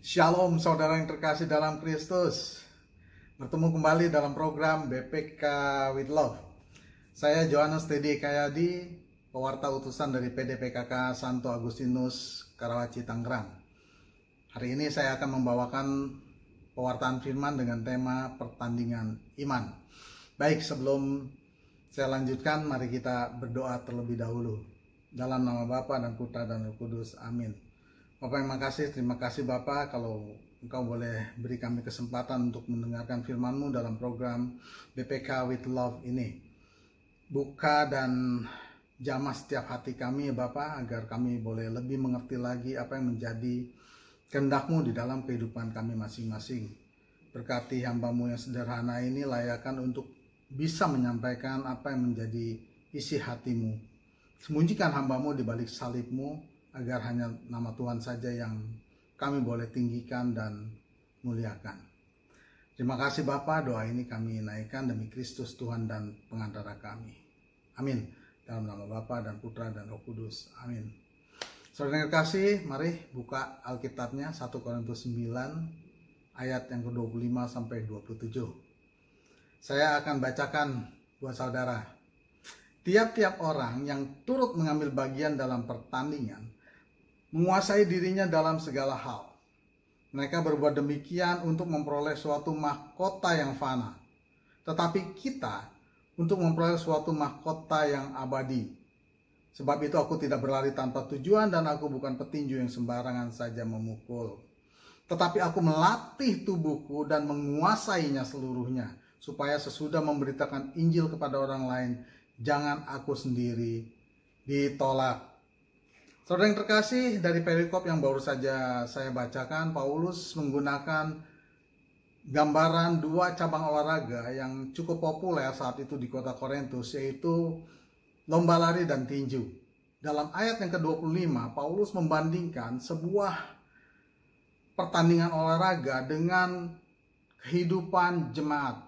Shalom saudara yang terkasih dalam Kristus. Bertemu kembali dalam program BPK with Love. Saya Johannes Teddy Kayadi, pewarta utusan dari PDPKK Santo Agustinus, Karawaci, Tangerang. Hari ini saya akan membawakan pewartaan firman dengan tema pertandingan iman. Baik, sebelum saya lanjutkan, mari kita berdoa terlebih dahulu. Dalam nama Bapa dan Putra dan Roh Kudus, amin. Bapak yang makasih, terima kasih Bapak kalau Engkau boleh beri kami kesempatan untuk mendengarkan firman-Mu dalam program BPK with Love ini. Buka dan jamah setiap hati kami ya Bapak, agar kami boleh lebih mengerti lagi apa yang menjadi kehendak-Mu di dalam kehidupan kami masing-masing. Berkati hamba-Mu yang sederhana ini layakan untuk bisa menyampaikan apa yang menjadi isi hati-Mu. Sembunyikan hamba-Mu di balik salib-Mu, agar hanya nama Tuhan saja yang kami boleh tinggikan dan muliakan. Terima kasih Bapa, doa ini kami naikkan demi Kristus Tuhan dan pengantara kami. Amin. Dalam nama Bapa dan Putra dan Roh Kudus. Amin. Saudara yang terkasih, mari buka Alkitabnya 1 Korintus 9 ayat yang ke-25 sampai 27. Saya akan bacakan buat saudara. Tiap-tiap orang yang turut mengambil bagian dalam pertandingan menguasai dirinya dalam segala hal. Mereka berbuat demikian untuk memperoleh suatu mahkota yang fana. Tetapi kita untuk memperoleh suatu mahkota yang abadi. Sebab itu aku tidak berlari tanpa tujuan dan aku bukan petinju yang sembarangan saja memukul. Tetapi aku melatih tubuhku dan menguasainya seluruhnya. Supaya sesudah memberitakan Injil kepada orang lain, jangan aku sendiri ditolak. Saudara yang terkasih, dari perikop yang baru saja saya bacakan, Paulus menggunakan gambaran dua cabang olahraga yang cukup populer saat itu di kota Korintus, yaitu lomba lari dan tinju. Dalam ayat yang ke-25, Paulus membandingkan sebuah pertandingan olahraga dengan kehidupan jemaat,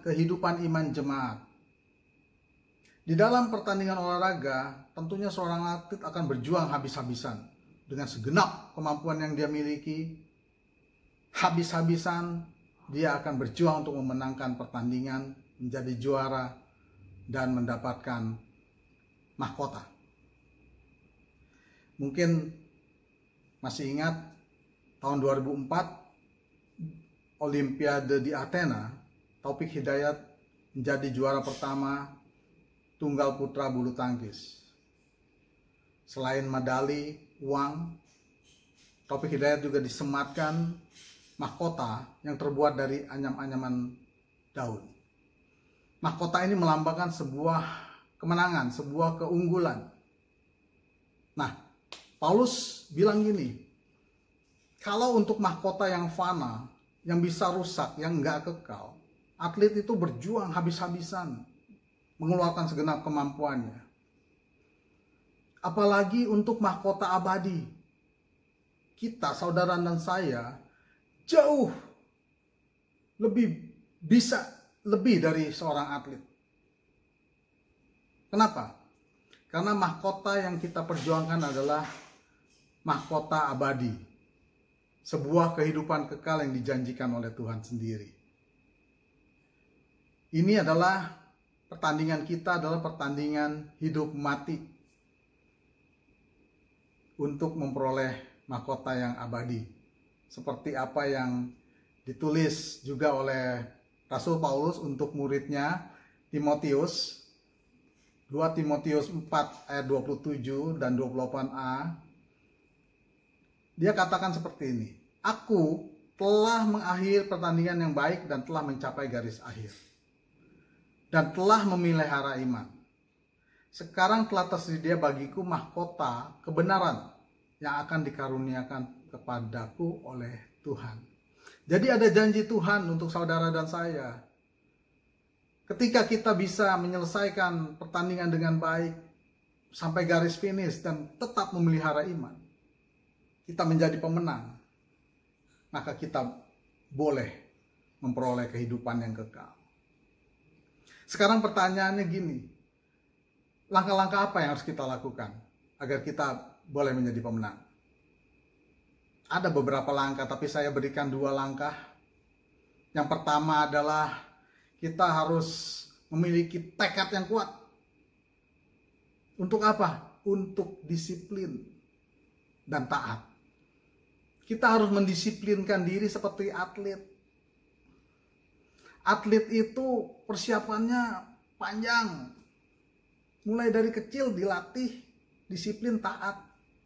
kehidupan iman jemaat. Di dalam pertandingan olahraga, tentunya seorang atlet akan berjuang habis-habisan dengan segenap kemampuan yang dia miliki. Habis-habisan dia akan berjuang untuk memenangkan pertandingan, menjadi juara dan mendapatkan mahkota. Mungkin masih ingat tahun 2004 Olimpiade di Athena, Taufik Hidayat menjadi juara pertama tunggal putra bulu tangkis. Selain medali, uang, Taufik Hidayat juga disematkan mahkota yang terbuat dari anyam-anyaman daun. Mahkota ini melambangkan sebuah kemenangan, sebuah keunggulan. Nah, Paulus bilang gini, kalau untuk mahkota yang fana, yang bisa rusak, yang nggak kekal, atlet itu berjuang habis-habisan, mengeluarkan segenap kemampuannya. Apalagi untuk mahkota abadi. Kita, saudara dan saya, jauh lebih dari seorang atlet. Kenapa? Karena mahkota yang kita perjuangkan adalah mahkota abadi. Sebuah kehidupan kekal yang dijanjikan oleh Tuhan sendiri. Ini adalah pertandingan kita, adalah pertandingan hidup mati untuk memperoleh mahkota yang abadi. Seperti apa yang ditulis juga oleh Rasul Paulus untuk muridnya Timotius. 2 Timotius 4 ayat 27 dan 28a. Dia katakan seperti ini. Aku telah mengakhiri pertandingan yang baik dan telah mencapai garis akhir. Dan telah memelihara iman. Sekarang telah tersedia bagiku mahkota kebenaran yang akan dikaruniakan kepadaku oleh Tuhan. Jadi ada janji Tuhan untuk saudara dan saya. Ketika kita bisa menyelesaikan pertandingan dengan baik sampai garis finish dan tetap memelihara iman, kita menjadi pemenang, maka kita boleh memperoleh kehidupan yang kekal. Sekarang pertanyaannya gini, langkah-langkah apa yang harus kita lakukan agar kita boleh menjadi pemenang? ada beberapa langkah, tapi saya berikan 2 langkah. Yang pertama adalah kita harus memiliki tekad yang kuat. Untuk apa? Untuk disiplin dan taat. Kita harus mendisiplinkan diri seperti atlet. Atlet itu persiapannya panjang. Mulai dari kecil dilatih, disiplin, taat,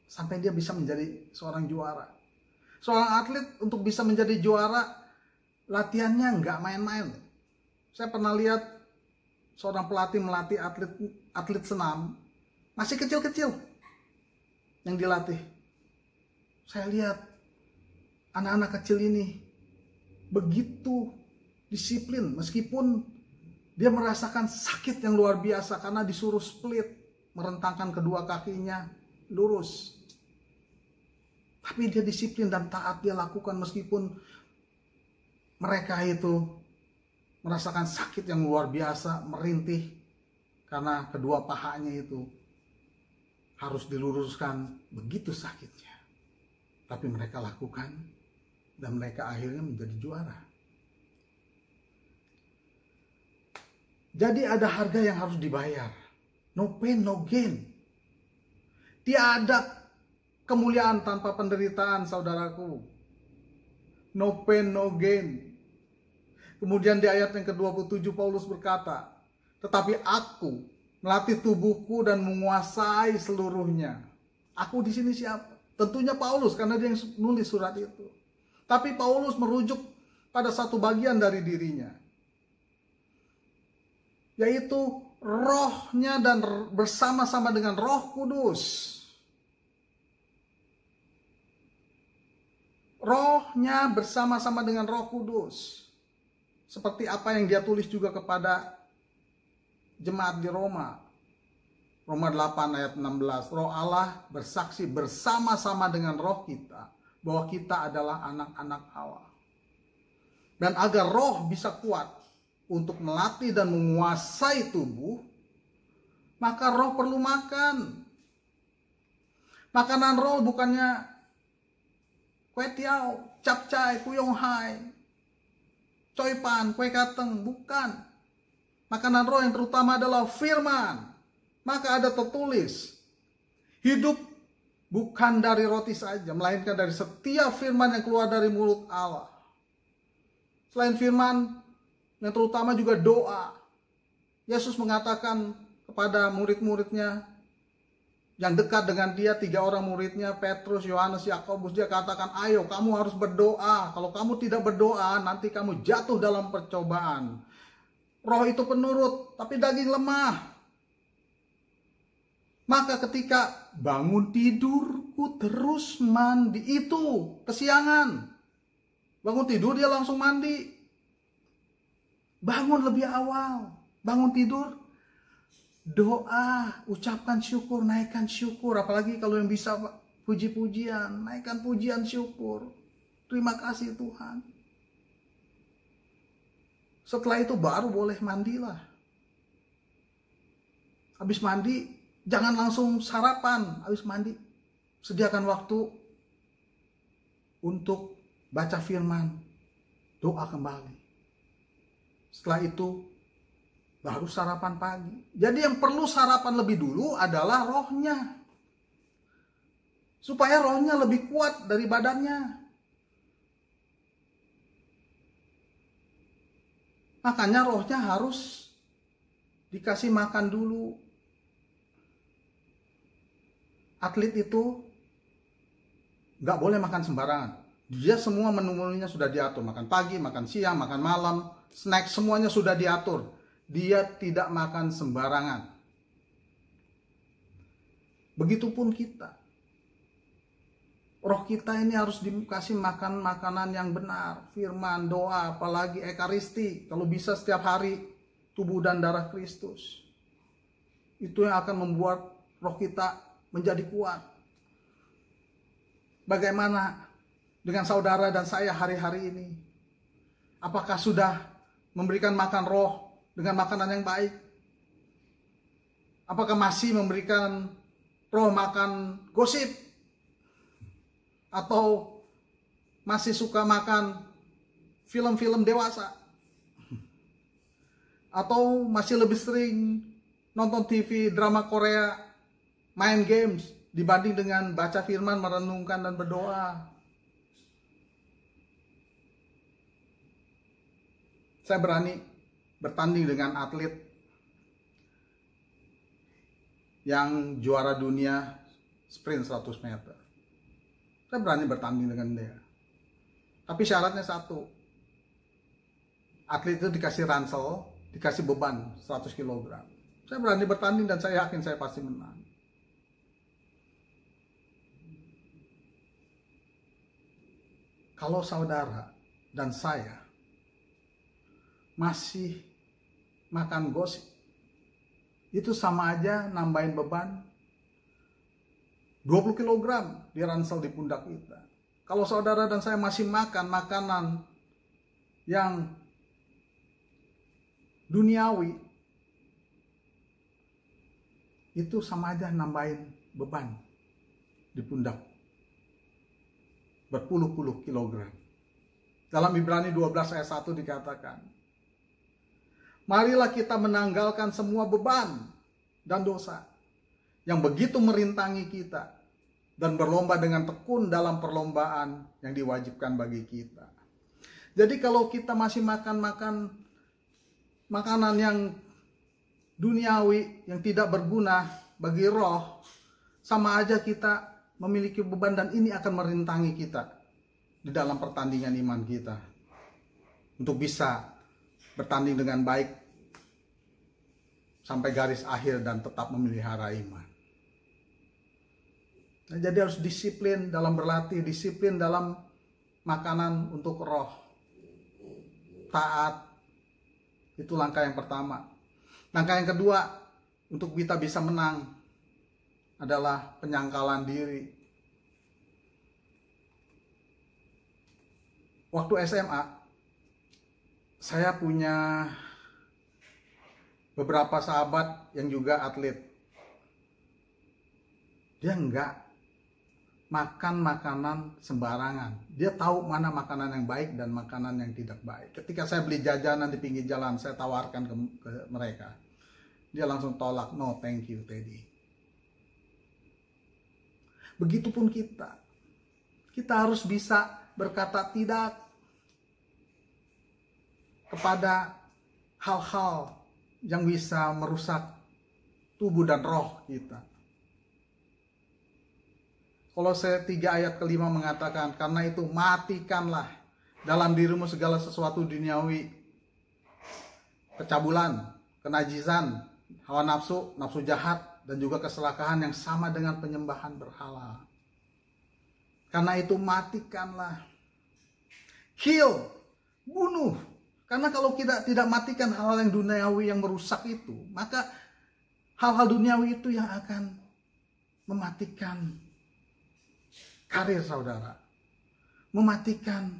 sampai dia bisa menjadi seorang juara. Seorang atlet untuk bisa menjadi juara, latihannya nggak main-main. Saya pernah lihat seorang pelatih melatih atlet senam, masih kecil-kecil yang dilatih. Saya lihat anak-anak kecil ini begitu disiplin, meskipun dia merasakan sakit yang luar biasa karena disuruh split, merentangkan kedua kakinya lurus. Tapi dia disiplin dan taat, dia lakukan meskipun mereka itu merasakan sakit yang luar biasa, merintih karena kedua pahanya itu harus diluruskan, begitu sakitnya. Tapi mereka lakukan dan mereka akhirnya menjadi juara. Jadi ada harga yang harus dibayar. No pain, no gain. Tiada kemuliaan tanpa penderitaan, saudaraku. No pain, no gain. Kemudian di ayat yang ke-27 Paulus berkata, tetapi aku melatih tubuhku dan menguasai seluruhnya. Aku di sini siapa? Tentunya Paulus, karena dia yang nulis surat itu. Tapi Paulus merujuk pada satu bagian dari dirinya, yaitu rohnya dan bersama-sama dengan Roh Kudus. Rohnya bersama-sama dengan Roh Kudus. Seperti apa yang dia tulis juga kepada jemaat di Roma. Roma 8 ayat 16. Roh Allah bersaksi bersama-sama dengan roh kita bahwa kita adalah anak-anak Allah. Dan agar roh bisa kuat untuk melatih dan menguasai tubuh, maka roh perlu makan. Makanan roh bukannya kue tiao, capcay, kuyong hai, coy pan, kue kateng, bukan. Makanan roh yang terutama adalah firman. Maka ada tertulis, hidup bukan dari roti saja, melainkan dari setiap firman yang keluar dari mulut Allah. Selain firman, yang terutama juga doa. Yesus mengatakan kepada murid-muridnya yang dekat dengan dia, 3 orang muridnya, Petrus, Yohanes, Yakobus, dia katakan, ayo kamu harus berdoa. Kalau kamu tidak berdoa, nanti kamu jatuh dalam percobaan. Roh itu penurut, tapi daging lemah. Maka ketika bangun tidurku terus mandi, itu kesiangan. Bangun tidur dia langsung mandi. Bangun lebih awal. Bangun tidur, doa, ucapkan syukur, naikkan syukur. Apalagi kalau yang bisa puji-pujian, naikkan pujian syukur. Terima kasih Tuhan. Setelah itu baru boleh mandilah. Habis mandi, jangan langsung sarapan. Habis mandi, sediakan waktu untuk baca firman, doa kembali. Setelah itu, baru sarapan pagi. Jadi yang perlu sarapan lebih dulu adalah rohnya. Supaya rohnya lebih kuat dari badannya. Makanya rohnya harus dikasih makan dulu. Atlet itu nggak boleh makan sembarangan. Dia semua menu-menunya sudah diatur. Makan pagi, makan siang, makan malam, snack semuanya sudah diatur. Dia tidak makan sembarangan. Begitupun kita. Roh kita ini harus dikasih makan makanan yang benar. Firman, doa, apalagi ekaristi. Kalau bisa setiap hari, tubuh dan darah Kristus. Itu yang akan membuat roh kita menjadi kuat. Bagaimana dengan saudara dan saya hari-hari ini? Apakah sudah memberikan makan roh dengan makanan yang baik? Apakah masih memberikan roh makan gosip? Atau masih suka makan film-film dewasa, atau masih lebih sering nonton TV, drama Korea, main games, dibanding dengan baca firman, merenungkan, dan berdoa. Saya berani bertanding dengan atlet yang juara dunia sprint 100 meter. Saya berani bertanding dengan dia. Tapi syaratnya satu. Atlet itu dikasih ransel, dikasih beban 100 kg. Saya berani bertanding dan saya yakin saya pasti menang. Kalau saudara dan saya masih makan gosip, itu sama aja nambahin beban 20 kg di ransel di pundak kita. Kalau saudara dan saya masih makan makanan yang duniawi, itu sama aja nambahin beban di pundak berpuluh-puluh kilogram. Dalam Ibrani 12 ayat 1 dikatakan, marilah kita menanggalkan semua beban dan dosa yang begitu merintangi kita dan berlomba dengan tekun dalam perlombaan yang diwajibkan bagi kita. Jadi kalau kita masih makan makanan yang duniawi, yang tidak berguna bagi roh, sama aja kita memiliki beban dan ini akan merintangi kita di dalam pertandingan iman kita untuk bisa bertanding dengan baik sampai garis akhir dan tetap memelihara iman. Nah, jadi harus disiplin dalam berlatih, disiplin dalam makanan untuk roh. Taat, itu langkah yang pertama. Langkah yang kedua untuk kita bisa menang adalah penyangkalan diri. Waktu SMA, saya punya beberapa sahabat yang juga atlet. Dia enggak makan makanan sembarangan. Dia tahu mana makanan yang baik dan makanan yang tidak baik. Ketika saya beli jajanan di pinggir jalan, saya tawarkan ke mereka. Dia langsung tolak, no thank you Teddy. Begitupun kita. Kita harus bisa berkata tidak kepada hal-hal yang bisa merusak tubuh dan roh kita. Kolose 3 ayat ke-5 mengatakan, karena itu matikanlah dalam dirimu segala sesuatu duniawi, kecabulan, kenajisan, hawa nafsu, nafsu jahat, dan juga keserakahan yang sama dengan penyembahan berhala. Karena itu matikanlah. Kill, bunuh. Karena kalau kita tidak matikan hal-hal yang duniawi yang merusak itu, maka hal-hal duniawi itu yang akan mematikan karir saudara, mematikan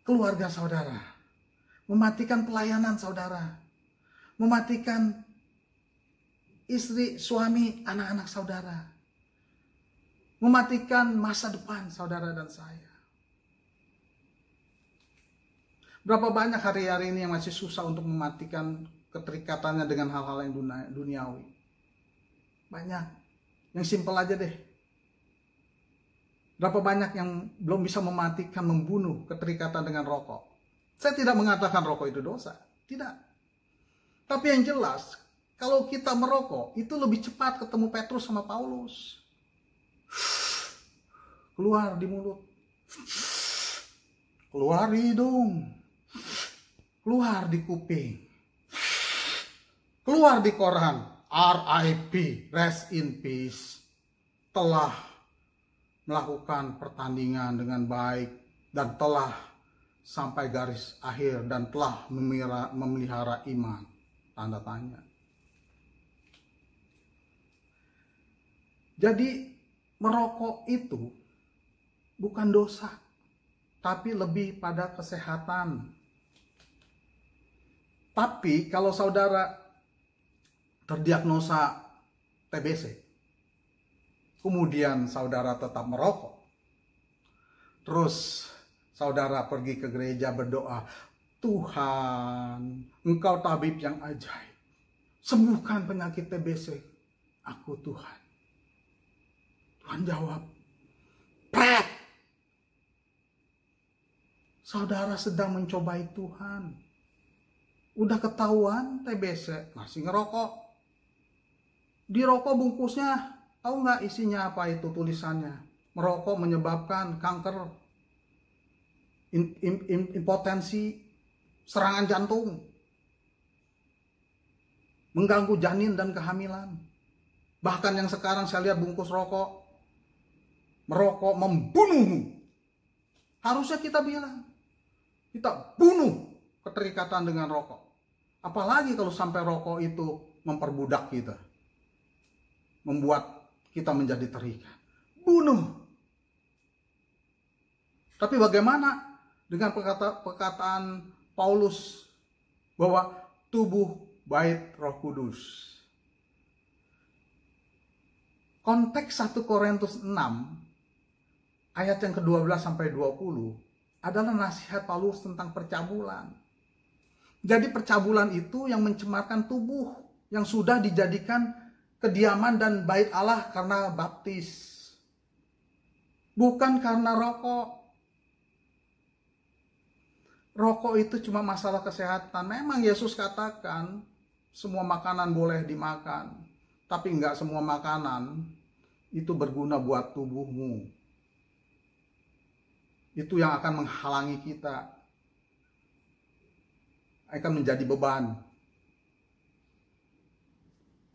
keluarga saudara, mematikan pelayanan saudara, mematikan istri, suami, anak-anak saudara, mematikan masa depan saudara dan saya. Berapa banyak hari-hari ini yang masih susah untuk mematikan keterikatannya dengan hal-hal yang duniawi. Banyak. Yang simpel aja deh. Berapa banyak yang belum bisa mematikan, membunuh keterikatan dengan rokok. Saya tidak mengatakan rokok itu dosa. Tidak. Tapi yang jelas, kalau kita merokok, itu lebih cepat ketemu Petrus sama Paulus. Keluar di mulut. Keluar di hidung. Keluar di kuping. Keluar di koran. RIP, rest in peace. Telah melakukan pertandingan dengan baik dan telah sampai garis akhir dan telah memelihara iman. Tanda tanya. Jadi merokok itu bukan dosa, tapi lebih pada kesehatan. Tapi kalau saudara terdiagnosa TBC, kemudian saudara tetap merokok, Terus saudara pergi ke gereja berdoa, Tuhan, Engkau tabib yang ajaib. Sembuhkan penyakit TBC. Aku Tuhan. Tuhan jawab, pret. Saudara sedang mencobai Tuhan. Udah ketahuan TBC, masih ngerokok. Di rokok bungkusnya, tahu nggak isinya apa itu tulisannya? Merokok menyebabkan kanker, impotensi, serangan jantung, mengganggu janin dan kehamilan. Bahkan yang sekarang saya lihat bungkus rokok, merokok membunuhmu. Harusnya kita bilang, kita bunuh keterikatan dengan rokok. Apalagi kalau sampai rokok itu memperbudak kita, membuat kita menjadi terikat. Bunuh. Tapi bagaimana dengan perkataan Paulus bahwa tubuh bait Roh Kudus? Konteks 1 Korintus 6 ayat yang ke-12 sampai 20 adalah nasihat Paulus tentang percabulan. Jadi percabulan itu yang mencemarkan tubuh yang sudah dijadikan kediaman dan bait Allah karena baptis. Bukan karena rokok. Rokok itu cuma masalah kesehatan. Memang Yesus katakan semua makanan boleh dimakan. Tapi enggak semua makanan itu berguna buat tubuhmu. Itu yang akan menghalangi kita. Akan menjadi beban.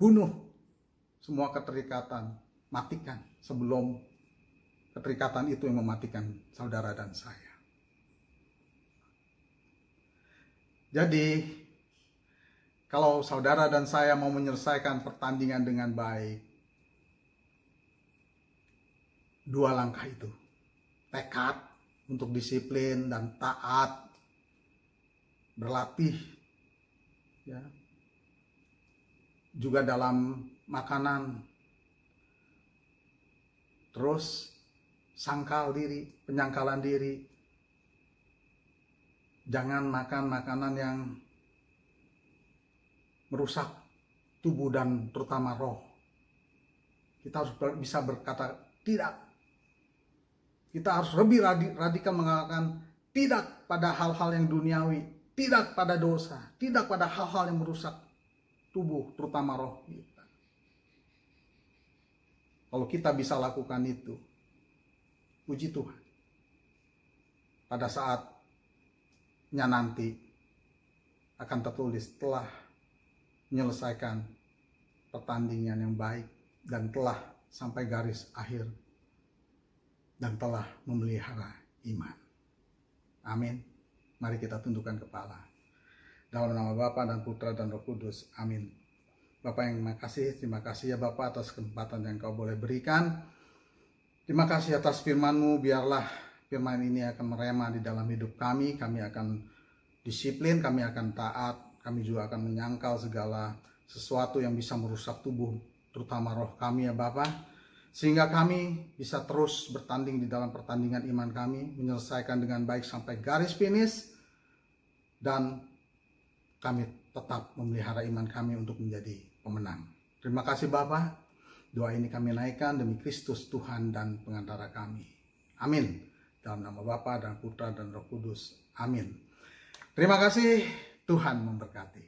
Bunuh semua keterikatan. Matikan sebelum keterikatan itu yang mematikan saudara dan saya. Jadi, kalau saudara dan saya mau menyelesaikan pertandingan dengan baik, dua langkah itu. Tekad untuk disiplin dan taat, berlatih, ya. Juga dalam makanan. Terus sangkal diri, penyangkalan diri. Jangan makan makanan yang merusak tubuh dan terutama roh. Kita harus bisa berkata tidak. Kita harus lebih radikal mengatakan tidak pada hal-hal yang duniawi, tidak pada dosa, tidak pada hal-hal yang merusak tubuh, terutama roh kita. Kalau kita bisa lakukan itu, puji Tuhan. Pada saatnya nanti akan tertulis telah menyelesaikan pertandingan yang baik dan telah sampai garis akhir dan telah memelihara iman. Amin. Mari kita tundukkan kepala. Dalam nama Bapa dan Putra dan Roh Kudus. Amin. Bapak yang terima kasih ya Bapak atas kesempatan yang Kau boleh berikan. Terima kasih atas firman-Mu, biarlah firman ini akan merema di dalam hidup kami. Kami akan disiplin, kami akan taat, kami juga akan menyangkal segala sesuatu yang bisa merusak tubuh, terutama roh kami ya Bapak. Sehingga kami bisa terus bertanding di dalam pertandingan iman kami, menyelesaikan dengan baik sampai garis finish, dan kami tetap memelihara iman kami untuk menjadi pemenang. Terima kasih Bapak. Doa ini kami naikkan demi Kristus Tuhan dan pengantara kami. Amin. Dalam nama Bapa dan Putra dan Roh Kudus. Amin. Terima kasih. Tuhan memberkati.